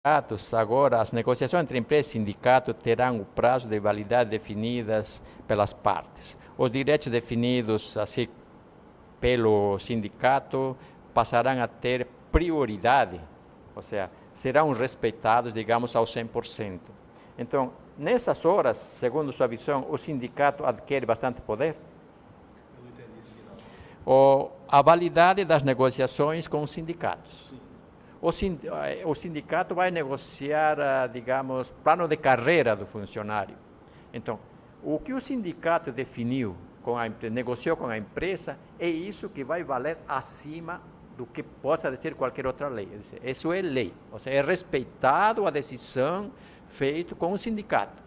sindicatos, agora, as negociações entre empresa e sindicato terão o prazo de validade definidas pelas partes. Os direitos definidos assim pelo sindicato passarão a ter prioridade, ou seja, serão respeitados, digamos, ao 100%. Então, nessas horas, segundo sua visão, o sindicato adquire bastante poder? Eu não entendi isso aqui, não. A validade das negociações com os sindicatos. O sindicato vai negociar, digamos, plano de carreira do funcionário. Então, o que o sindicato definiu, negociou com a empresa, é isso que vai valer acima do que possa dizer qualquer outra lei. Isso é lei, ou seja, é respeitado a decisão feita com o sindicato.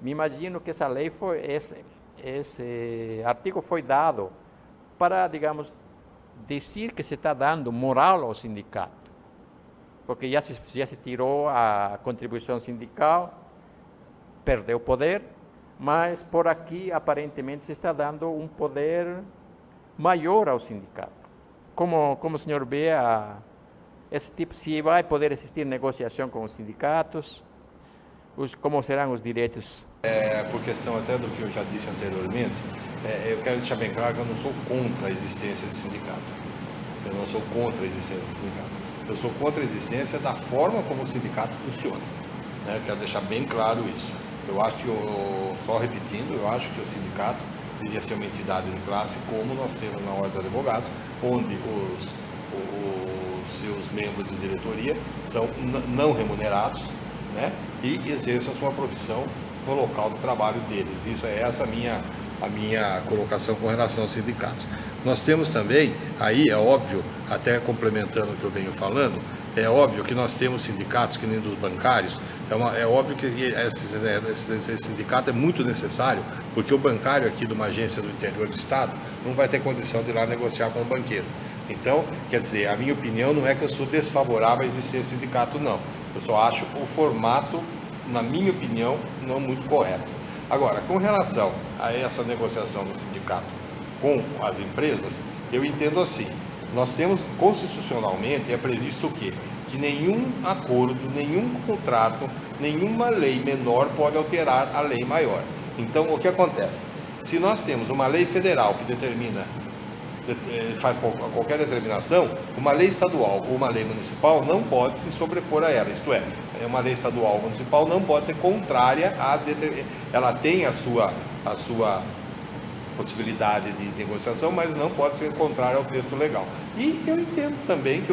Me imagino que essa lei esse artigo foi dado para, digamos, dizer que se está dando moral ao sindicato, porque já se tirou a contribuição sindical, perdeu poder, mas por aqui aparentemente se está dando um poder maior ao sindicato. Como o senhor vê, se vai poder existir negociação com os sindicatos, como serão os direitos? Por questão até do que eu já disse anteriormente, eu quero deixar bem claro que eu não sou contra a existência de sindicato. Eu não sou contra a existência de sindicato. Eu sou contra a existência da forma como o sindicato funciona. Né? Quero deixar bem claro isso. Eu acho que, só repetindo, eu acho que o sindicato deveria ser uma entidade de classe como nós temos na Ordem dos Advogados, onde os seus membros de diretoria são não remunerados, né? E exercem a sua profissão no local do trabalho deles. Isso é essa a minha colocação com relação aos sindicatos. Nós temos também, aí é óbvio, até complementando o que eu venho falando, é óbvio que nós temos sindicatos, que nem dos bancários, é óbvio que esse sindicato é muito necessário, porque o bancário aqui de uma agência do interior do estado não vai ter condição de ir lá negociar com o banqueiro. Então, quer dizer, a minha opinião não é que eu sou desfavorável a existir sindicato, não. Eu só acho o formato, na minha opinião, não muito correto. Agora, com relação a essa negociação do sindicato com as empresas, eu entendo assim, nós temos constitucionalmente, é previsto o quê? Que nenhum acordo, nenhum contrato, nenhuma lei menor pode alterar a lei maior. Então, o que acontece? Se nós temos uma lei federal que faz qualquer determinação, uma lei estadual ou uma lei municipal não pode se sobrepor a ela, isto é, uma lei estadual ou municipal não pode ser contrária a ela tem a sua possibilidade de negociação, mas não pode ser contrária ao texto legal. E eu entendo também que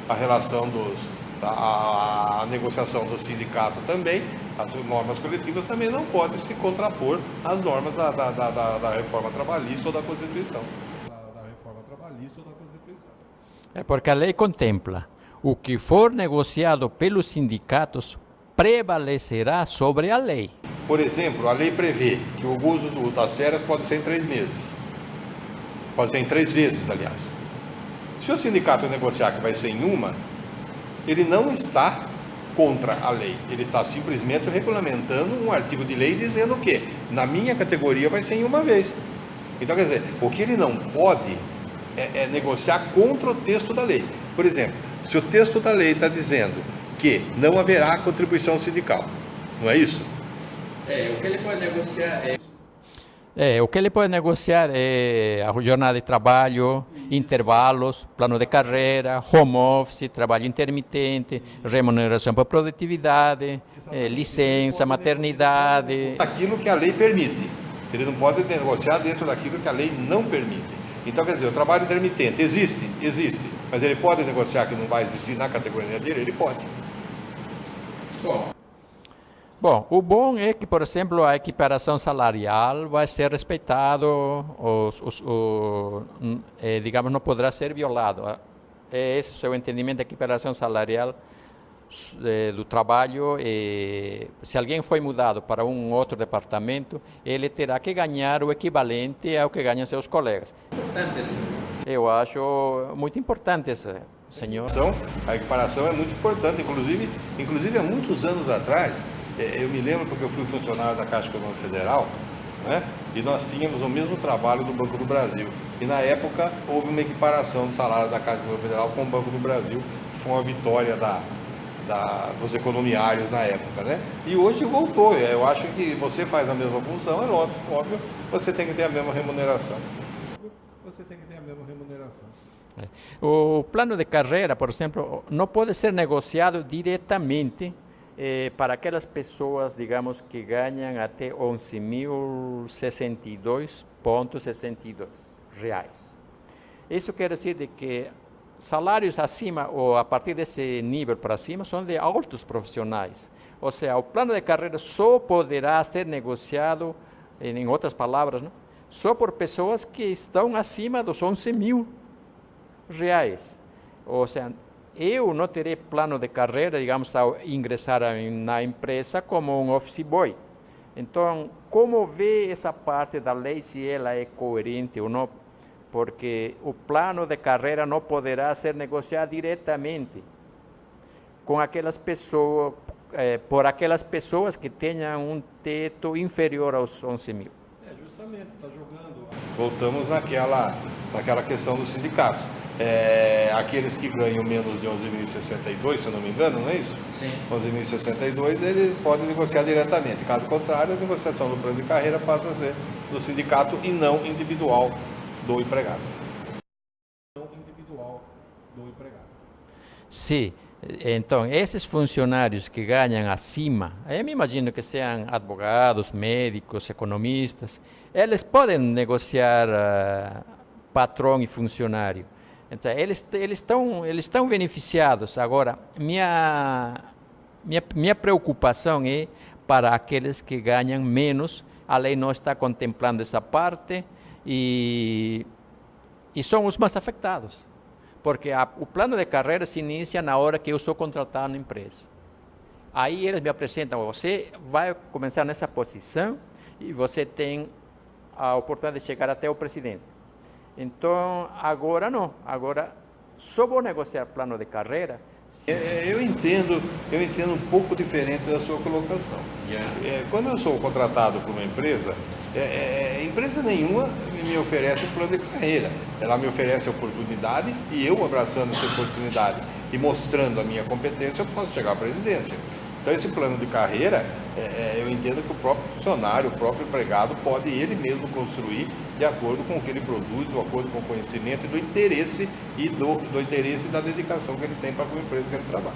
a relação a negociação do sindicato também, as normas coletivas também não podem se contrapor às normas da reforma trabalhista ou da Constituição. É porque a lei contempla o que for negociado pelos sindicatos prevalecerá sobre a lei. Por exemplo, a lei prevê que o uso das férias pode ser em 3 meses. Pode ser em 3 vezes, aliás. Se o sindicato negociar que vai ser em uma, ele não está contra a lei. Ele está simplesmente regulamentando um artigo de lei dizendo que na minha categoria vai ser em uma vez. Então, quer dizer, o que ele não pode é negociar contra o texto da lei. Por exemplo, se o texto da lei está dizendo que não haverá contribuição sindical, não é isso? O que ele pode negociar o que ele pode negociar é a jornada de trabalho, intervalos, plano de carreira, home office, trabalho intermitente, remuneração por produtividade, licença, maternidade. Aquilo que a lei permite. Ele não pode negociar dentro daquilo que a lei não permite. Então, quer dizer, o trabalho intermitente existe, mas ele pode negociar que não vai existir na categoria dele? Ele pode. Bom, o bom é que, por exemplo, a equiparação salarial vai ser respeitado, digamos, não poderá ser violado. É esse o seu entendimento da equiparação salarial do trabalho. Se alguém foi mudado para um outro departamento, ele terá que ganhar o equivalente ao que ganham seus colegas. Eu acho muito importante isso, senhor. Então, a equiparação é muito importante, inclusive há muitos anos atrás, eu me lembro porque eu fui funcionário da Caixa Econômica Federal, né? E nós tínhamos o mesmo trabalho do Banco do Brasil. E na época houve uma equiparação do salário da Caixa Econômica Federal com o Banco do Brasil, que foi uma vitória dos economiários na época, né? E hoje voltou. Eu acho que você faz a mesma função, é óbvio, você tem que ter a mesma remuneração. Você tem que ter a mesma remuneração. O plano de carreira, por exemplo, não pode ser negociado diretamente para aquelas pessoas, digamos, que ganham até 11.062,62 reais. Isso quer dizer de que salários acima ou a partir desse nível para cima são de altos profissionais. Ou seja, o plano de carreira só poderá ser negociado, em outras palavras, né? Só por pessoas que estão acima dos 11.000 reais. Ou seja, eu não terei plano de carreira, digamos, ao ingressar na empresa como um office boy. Então, como ver essa parte da lei, se ela é coerente ou não? Porque o plano de carreira não poderá ser negociado diretamente com aquelas pessoas, por aquelas pessoas que tenham um teto inferior aos 11.000. Justamente, está jogando. Voltamos naquela questão dos sindicatos. Aqueles que ganham menos de 11.062, se eu não me engano, não é isso? Sim. 11.062, eles podem negociar diretamente. Caso contrário, a negociação do plano de carreira passa a ser do sindicato e não individual do empregado. Sim. Então, esses funcionários que ganham acima, eu me imagino que sejam advogados, médicos, economistas, eles podem negociar patrão e funcionário. Então, eles estão beneficiados. Agora, minha preocupação é para aqueles que ganham menos. A lei não está contemplando essa parte e são os mais afetados. Porque o plano de carreira se inicia na hora que eu sou contratado na empresa. Aí eles me apresentam, você vai começar nessa posição e você tem a oportunidade de chegar até o presidente. Então, agora não. Agora, só vou negociar plano de carreira. Eu entendo um pouco diferente da sua colocação. Quando eu sou contratado por uma empresa, empresa nenhuma me oferece um plano de carreira. Ela me oferece a oportunidade e eu, abraçando essa oportunidade e mostrando a minha competência, eu posso chegar à presidência. Então, esse plano de carreira, eu entendo que o próprio funcionário, o próprio empregado, pode ele mesmo construir de acordo com o que ele produz, de acordo com o conhecimento e do interesse do interesse e da dedicação que ele tem para a empresa que ele trabalha.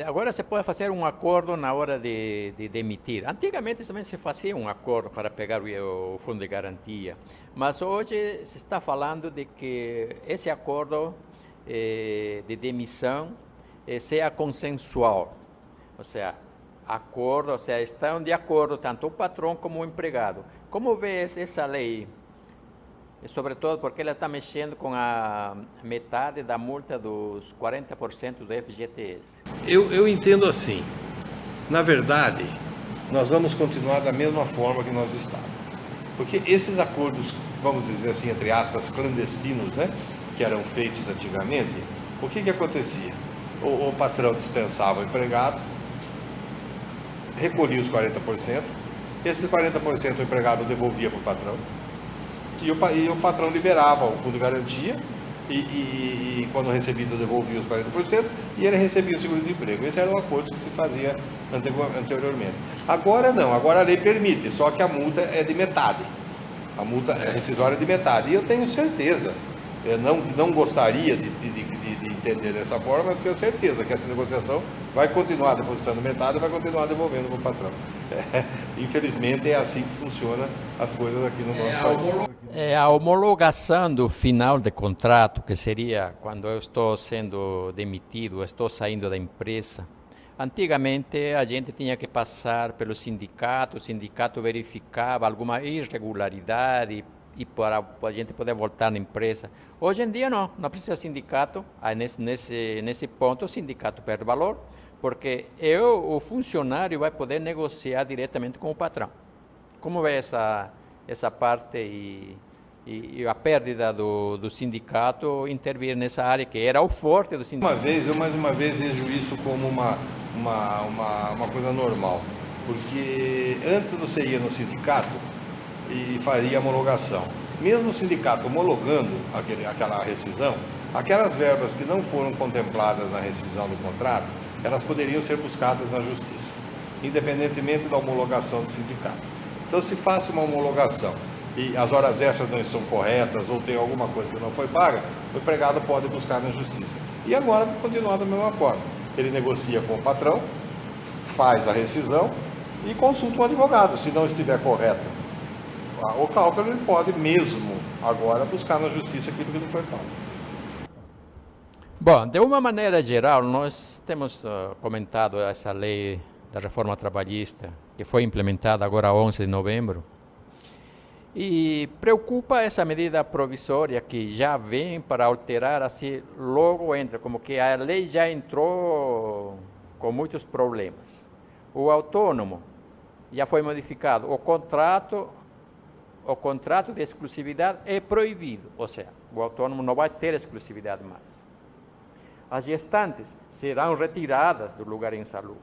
Agora você pode fazer um acordo na hora de demitir. Antigamente também se fazia um acordo para pegar o fundo de garantia, mas hoje se está falando de que esse acordo de demissão seja consensual, ou seja, estão de acordo tanto o patrão como o empregado. Como vê essa lei? Sobretudo porque ela está mexendo com a metade da multa dos 40% do FGTS. Eu entendo assim, na verdade, nós vamos continuar da mesma forma que nós estávamos, porque esses acordos, vamos dizer assim, entre aspas, clandestinos, né, que eram feitos antigamente, o que acontecia? O patrão dispensava o empregado, recolhia os 40%, esses 40% o empregado devolvia para o patrão, e o patrão liberava o fundo de garantia, e quando recebido devolvia os 40%, e ele recebia o seguro-desemprego. Esse era o acordo que se fazia anteriormente. Agora não, agora a lei permite, só que a multa é de metade, a multa rescisória é de metade, e eu tenho certeza. Eu não gostaria de entender dessa forma, mas tenho certeza que essa negociação vai continuar depositando metade e vai continuar devolvendo para o patrão. Infelizmente é assim que funcionam as coisas aqui no nosso país. A homologação do final de contrato, que seria quando eu estou sendo demitido, estou saindo da empresa. Antigamente a gente tinha que passar pelo sindicato, o sindicato verificava alguma irregularidade e para a gente poder voltar na empresa. Hoje em dia não precisa sindicato. Aí nesse ponto o sindicato perde valor, porque o funcionário vai poder negociar diretamente com o patrão. Como vê essa parte e a perda do sindicato intervir nessa área que era o forte do sindicato? Eu mais uma vez vejo isso como uma coisa normal, porque antes você ia no sindicato e faria homologação. Mesmo o sindicato homologando aquela rescisão, Aquelas verbas que não foram contempladas na rescisão do contrato, elas poderiam ser buscadas na justiça, independentemente da homologação do sindicato. Então, se faça uma homologação e as horas extras não estão corretas ou tem alguma coisa que não foi paga, o empregado pode buscar na justiça. E agora vai continuar da mesma forma. Ele negocia com o patrão, faz a rescisão e consulta um advogado. Se não estiver correto o cálculo, ele pode mesmo agora buscar na justiça aquilo que não foi pago. Bom, de uma maneira geral, nós temos comentado essa lei da reforma trabalhista, que foi implementada agora 11 de novembro, e preocupa essa medida provisória que já vem para alterar, assim, logo entra, como que a lei já entrou com muitos problemas. O autônomo já foi modificado, o contrato de exclusividade é proibido, ou seja, o autônomo não vai ter exclusividade mais. As gestantes serão retiradas do lugar insalubre.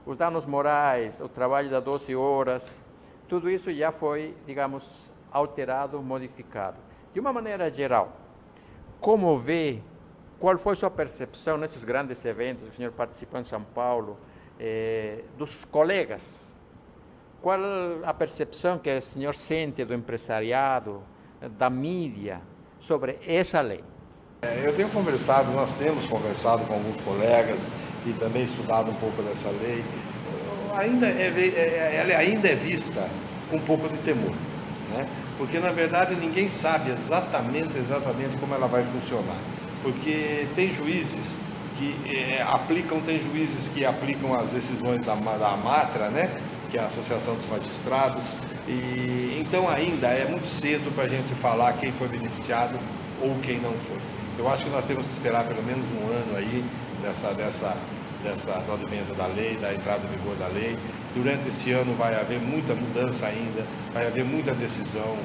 Os danos morais, o trabalho de 12 horas, tudo isso já foi, digamos, alterado, modificado. De uma maneira geral, como vê, qual foi sua percepção nesses grandes eventos que o senhor participou em São Paulo, dos colegas? Qual a percepção que o senhor sente do empresariado, da mídia, sobre essa lei? Eu tenho conversado, nós temos conversado com alguns colegas e também estudado um pouco dessa lei. Ela ainda é vista com um pouco de temor, né? Porque na verdade ninguém sabe exatamente como ela vai funcionar, porque tem juízes que tem juízes que aplicam as decisões da AMATRA, né? Que é a Associação dos Magistrados, e então ainda é muito cedo para a gente falar quem foi beneficiado ou quem não foi. Eu acho que nós temos que esperar pelo menos um ano aí do advento da lei, da entrada em vigor da lei. Durante esse ano vai haver muita mudança ainda, vai haver muita decisão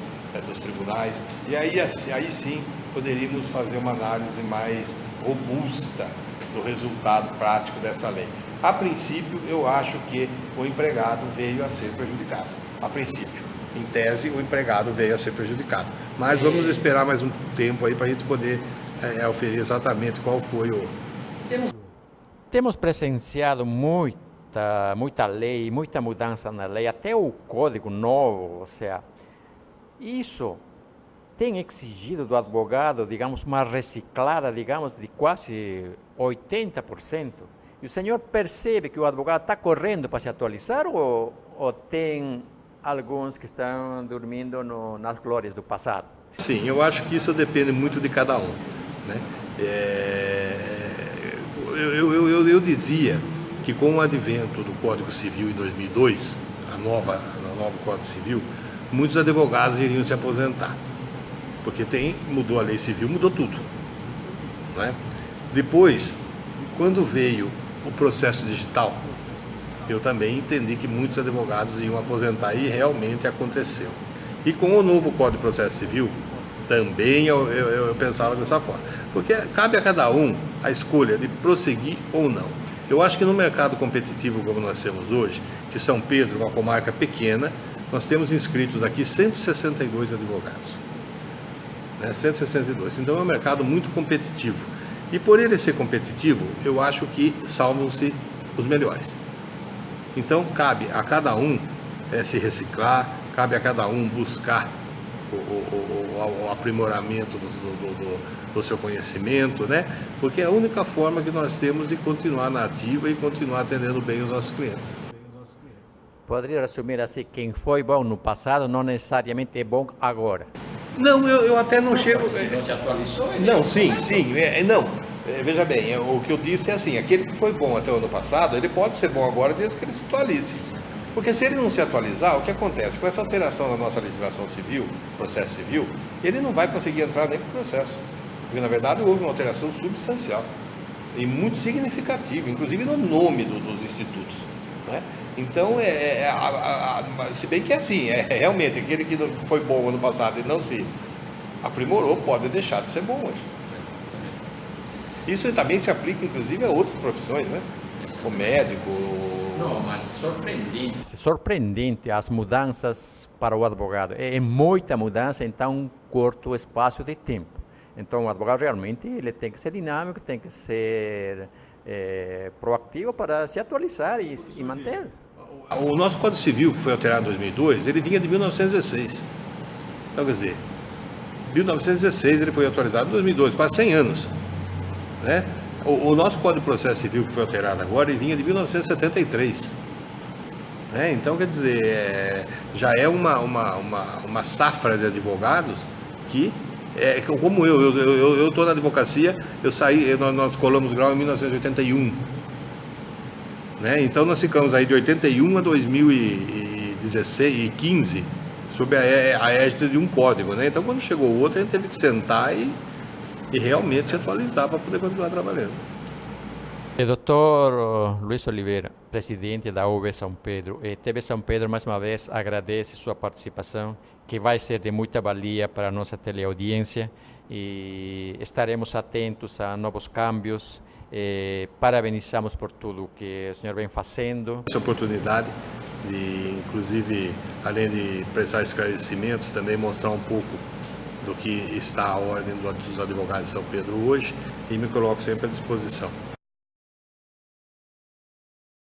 dos tribunais, e aí sim poderíamos fazer uma análise mais robusta do resultado prático dessa lei. A princípio, eu acho que o empregado veio a ser prejudicado. A princípio, em tese, o empregado veio a ser prejudicado. Mas vamos esperar mais um tempo aí para a gente poder oferecer exatamente qual foi o... Temos presenciado muita lei, muita mudança na lei, até o código novo, ou seja, isso tem exigido do advogado, digamos, uma reciclada, digamos, de quase 80%. E o senhor percebe que o advogado está correndo para se atualizar ou tem alguns que estão dormindo nas glórias do passado? Sim, eu acho que isso depende muito de cada um, né? Eu dizia que com o advento do Código Civil em 2002, a nova Código Civil, muitos advogados iriam se aposentar, porque mudou a lei civil, mudou tudo, né? Depois, quando veio o processo digital, eu também entendi que muitos advogados iam aposentar e realmente aconteceu. E com o novo Código de Processo Civil, também eu pensava dessa forma, porque cabe a cada um a escolha de prosseguir ou não. Eu acho que no mercado competitivo como nós temos hoje, que São Pedro, uma comarca pequena, nós temos inscritos aqui 162 advogados, né? 162, então é um mercado muito competitivo. E por ele ser competitivo, eu acho que salvam-se os melhores. Então cabe a cada um se reciclar, cabe a cada um buscar o aprimoramento do seu conhecimento, né? Porque é a única forma que nós temos de continuar na ativa e continuar atendendo bem os nossos clientes. Poderia resumir assim, quem foi bom no passado não necessariamente é bom agora. Não, eu até não chego... Se não se atualizou... Não, sim, não. Veja bem, o que eu disse é assim, aquele que foi bom até o ano passado, ele pode ser bom agora desde que ele se atualize. Porque se ele não se atualizar, o que acontece? Com essa alteração na nossa legislação civil, processo civil, ele não vai conseguir entrar nem para o processo. Porque, na verdade, houve uma alteração substancial e muito significativa, inclusive no nome dos institutos, né? Então, se bem que é assim, realmente, aquele que foi bom ano passado e não se aprimorou, pode deixar de ser bom hoje. Isso também se aplica, inclusive, a outras profissões, né? O médico... Não, mas surpreendente as mudanças para o advogado. É muita mudança em tão curto espaço de tempo. Então, o advogado realmente ele tem que ser dinâmico, tem que ser proativo para se atualizar e manter. O nosso Código Civil, que foi alterado em 2002, ele vinha de 1916. Então, quer dizer, 1916 ele foi atualizado em 2002, quase 100 anos. Né? O nosso Código de Processo Civil, que foi alterado agora, ele vinha de 1973. Né? Então, quer dizer, já é uma safra de advogados que, como eu estou na advocacia, nós colamos grau em 1981. Né? Então nós ficamos aí de 81 a 2016 e 15 sob a égide de um código. Né? Então quando chegou o outro, a gente teve que sentar e realmente se atualizar para poder continuar trabalhando. Dr. Luiz Oliveira, presidente da UB São Pedro, TV São Pedro mais uma vez agradece sua participação, que vai ser de muita valia para a nossa teleaudiência, e estaremos atentos a novos câmbios. Parabenizamos por tudo que o senhor vem fazendo. Essa oportunidade de, inclusive, além de prestar esclarecimentos, também mostrar um pouco do que está a ordem dos advogados de São Pedro hoje, e me coloco sempre à disposição.